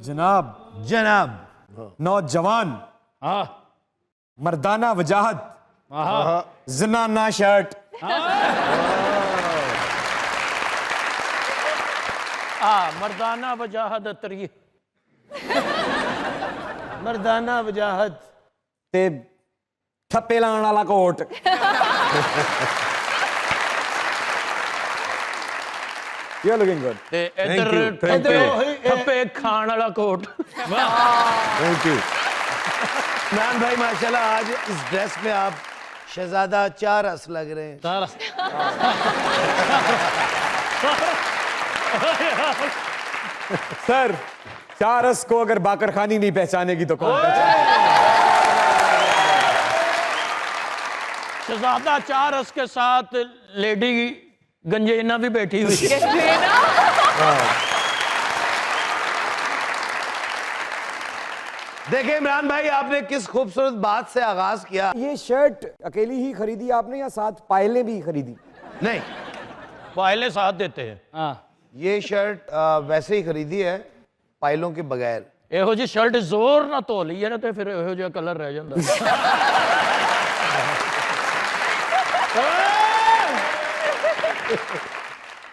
जनाब, जनाब, नौजवान, हाँ मर्दाना वजाहत, हाँ जनाना शर्ट, मर्दाना वजाहत तरी मर्दाना वजाहत ते ठप्पे लाने वाला कोट। You're looking good. ते इधर thank you. ठप्पे खान वाला कोट। Thank you. इमरान भाई माशाल्लाह आज इस ड्रेस में आप शहजादा 4 रस लग रहे हैं। सर, चारस को अगर बाकर खानी नहीं पहचानेगी तो कौन पहचाने? शहजादा 4 रस के साथ लेडी गंजेना भी बैठी हुई है। देखिए इमरान भाई, आपने किस खूबसूरत बात से आगाज किया। ये शर्ट अकेली ही खरीदी आपने या साथ पायलें भी खरीदी? नहीं, पायले साथ देते हैं। हाँ, ये शर्ट वैसे ही खरीदी है, पायलों के बगैर। ਇਹੋ जी शर्ट जोर ना धो ली है ना तो फिर ਇਹੋ ਜਿਹਾ कलर रह जाता।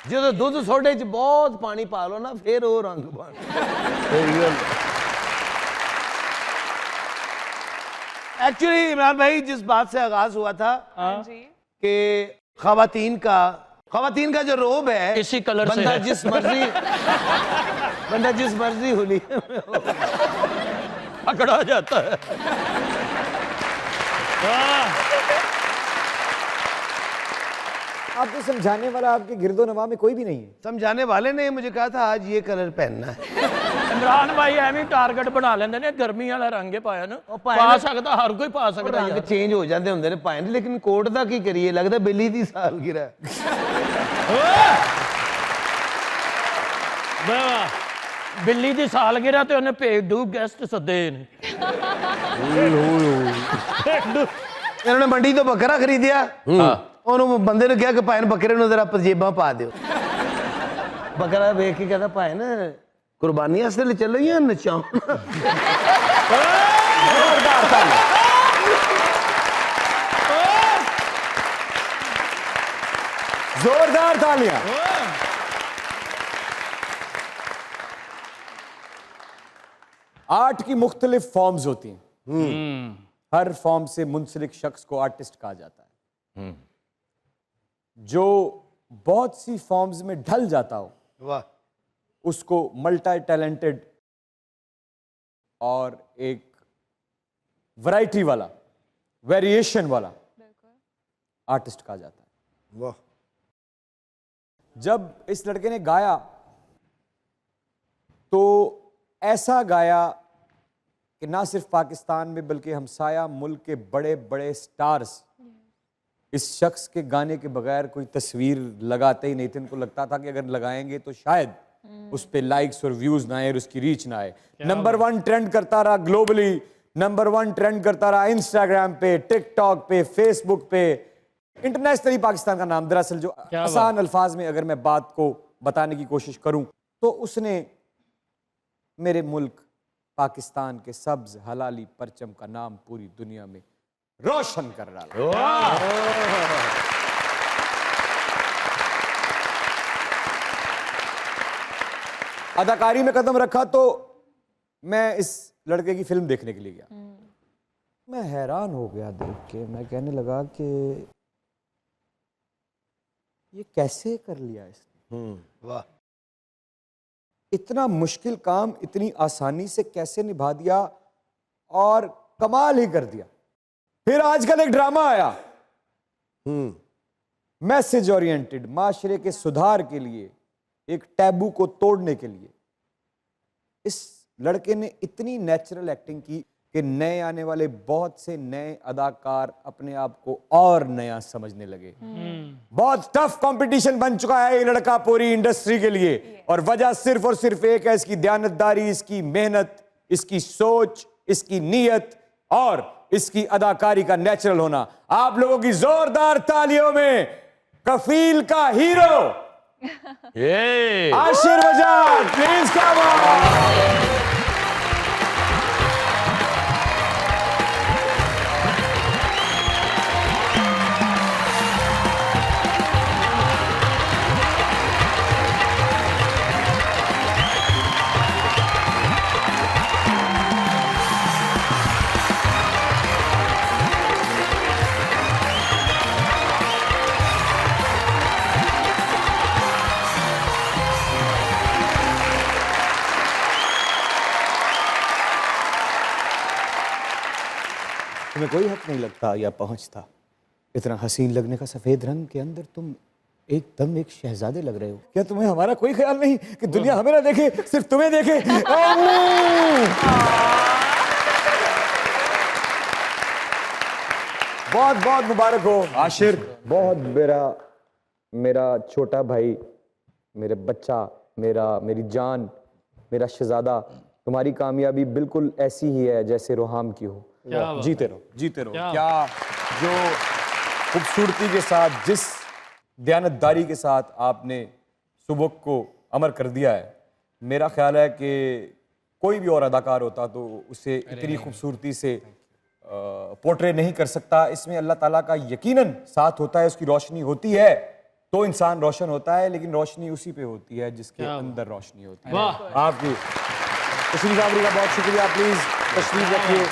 जो दूध सोडे च बहुत पानी पा लो ना, फिर वो रंग बन। एक्चुअली इमरान भाई, जिस बात से आगाज हुआ था कि खवातीन का जो रोब है, इसी कलर से बंदा है। जिस मर्जी होली पकड़ा जाता है। आपको समझाने वाला आपके गिरदो नवा में कोई भी नहीं है। समझाने वाले ने मुझे कहा था आज ये कलर पहनना है। इमरान भाई एवं टारगेट बना लेंगे ने, गर्मी वाला रंग पाया ना, पाया पा ना। सकता, हर कोई पा सकता रंग यार। चेंज हो जाते होंगे ने पाए, लेकिन कोट का की करिए, लगता बिल्ली दी सालगिरह। बिल्ली की सालगिरह ते उन्हें भेडू गेस्ट सदे ने। इन्होंने मंडी तो बकरा खरीदिया, उन्होंने बंदे ने कहा कि भाई बकरे ਨੂੰ जरा पंजेबां पा दियो। बकरा देख के कहता भाई ना कुर्बानी वास्ते ले चलो या नचाओ। जोरदार तालियां। आर्ट की मुख्तलिफ फॉर्म्स होती हैं। हर फॉर्म से मुंसलिक शख्स को आर्टिस्ट कहा जाता है। जो बहुत सी फॉर्म्स में ढल जाता हो, वाह, उसको मल्टी टैलेंटेड और एक वैरायटी वाला, वेरिएशन वाला आर्टिस्ट कहा जाता है। वाह। जब इस लड़के ने गाया तो ऐसा गाया कि ना सिर्फ पाकिस्तान में बल्कि हमसाया मुल्क के बड़े बड़े स्टार्स इस शख्स के गाने के बगैर कोई तस्वीर लगाते ही नहीं थे। इनको लगता था कि अगर लगाएंगे तो शायद उस पे लाइक्स और व्यूज ना आए और उसकी रीच ना आए। नंबर 1 ट्रेंड करता रहा ग्लोबली, नंबर 1 ट्रेंड करता रहा इंस्टाग्राम पे, टिकटॉक पे, फेसबुक पे, इंटरनेशनली पाकिस्तान का नाम। दरअसल जो आसान अल्फाज में अगर मैं बात को बताने की कोशिश करूं तो उसने मेरे मुल्क पाकिस्तान के सब्ज हलाली परचम का नाम पूरी दुनिया में रोशन कर डाला। अदाकारी में कदम रखा तो मैं इस लड़के की फिल्म देखने के लिए गया। मैं हैरान हो गया देख के। मैं कहने लगा कि ये कैसे कर लिया इसने। वाह। इतना मुश्किल काम इतनी आसानी से कैसे निभा दिया और कमाल ही कर दिया। फिर आजकल एक ड्रामा आया, मैसेज ओरिएंटेड, माशरे के सुधार के लिए, एक टैबू को तोड़ने के लिए। इस लड़के ने इतनी नेचुरल एक्टिंग की कि नए आने वाले बहुत से नए अदाकार अपने आप को और नया समझने लगे। बहुत टफ कंपटीशन बन चुका है ये लड़का पूरी इंडस्ट्री के लिए, और वजह सिर्फ और सिर्फ एक है, इसकी दयानतदारी, इसकी मेहनत, इसकी सोच, इसकी नीयत और इसकी अदाकारी का नेचुरल होना। आप लोगों की जोरदार तालियों में कफील का हीरो ये आशिर वजाद, प्लीज कम ऑन। तुम्हें कोई हक नहीं लगता या पहुंचता, इतना हसीन लगने का सफेद रंग के अंदर तुम एकदम एक शहजादे लग रहे हो। क्या तुम्हें हमारा कोई ख्याल नहीं कि दुनिया हमें ना देखे, सिर्फ तुम्हें देखे? बहुत बहुत मुबारक हो आशिर। बहुत मेरा छोटा भाई, मेरे बच्चा, मेरी जान, मेरा शहजादा, तुम्हारी कामयाबी बिल्कुल ऐसी ही है जैसे रोहाम की हो। जीते रहो, जीते रहो। क्या जो खूबसूरती के साथ, जिस दयानतदारी के साथ आपने सुबुक को अमर कर दिया है, मेरा ख्याल है कि कोई भी और अदाकार होता तो उसे इतनी खूबसूरती से पोर्ट्रे नहीं कर सकता। इसमें अल्लाह ताला का यकीनन साथ होता है, उसकी रोशनी होती है तो इंसान रोशन होता है, लेकिन रोशनी उसी पे होती है जिसके अंदर रोशनी होती है। आपकी तशरीफ आवरी का बहुत शुक्रिया। प्लीज तशरीफ रखिए।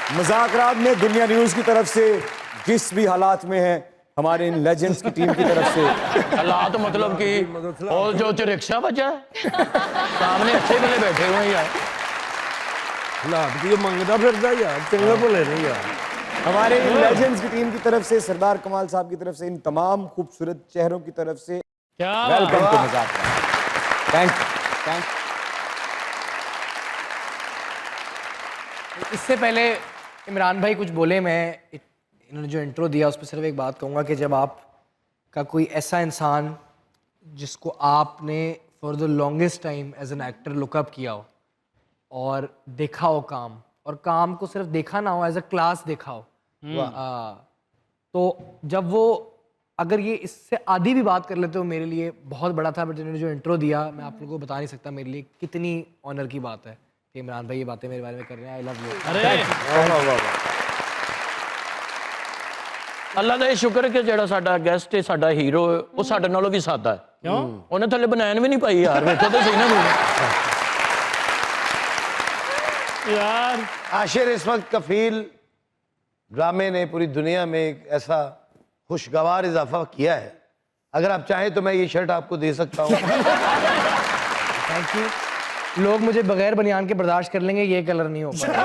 मुज़ाकरात में दुनिया न्यूज़ की तरफ से जिस भी हालात में है, हमारे इन लेजेंड्स की टीम की तरफ से हालात मतलब कि और जो रिक्शा बचा है सामने अच्छे भले बैठे हुए हैं यार। हालात की मंगदा फिरदा यार, चंगा भले नहीं यार। हमारे इन लेजेंड्स की टीम की तरफ से, सरदार कमाल साहब की तरफ से, इन तमाम खूबसूरत चेहरों की तरफ से क्या वेलकम टू मुज़ाकरात। Thank you. इससे पहले इमरान भाई कुछ बोले, मैं इन्होंने जो इंट्रो दिया उस पर सिर्फ एक बात कहूँगा कि जब आपका कोई ऐसा इंसान जिसको आपने for the longest time as an actor look up किया हो और देखा हो काम, और काम को सिर्फ देखा ना हो, एज अ क्लास देखा हो, तो जब वो अगर ये इससे आधी भी बात कर लेते हो मेरे लिए बहुत बड़ा था। बट इन्होंने जो इंट्रो दिया मैं आप लोगों को बता नहीं सकता मेरे लिए कितनी ऑनर की बात है कि इमरान भाई ये बातें मेरे बारे में कर रहे हैं। I love you. अल्लाह का शुक्र कि जेड़ा साडा गेस्ट है, साडा हीरो है, वो साडे नालों भी सादा है। क्यों? उन्हें थले बनैन भी नहीं पाई यार, देखो तो सही ना यार। आशिर इस वक्त कफील ड्रामे ने पूरी दुनिया में एक ऐसा खुशगवार इजाफा किया है, अगर आप चाहें तो मैं ये शर्ट आपको दे सकता हूँ। Thank you. लोग मुझे बगैर बनियान के बर्दाश्त कर लेंगे, ये कलर नहीं हो पाएगा।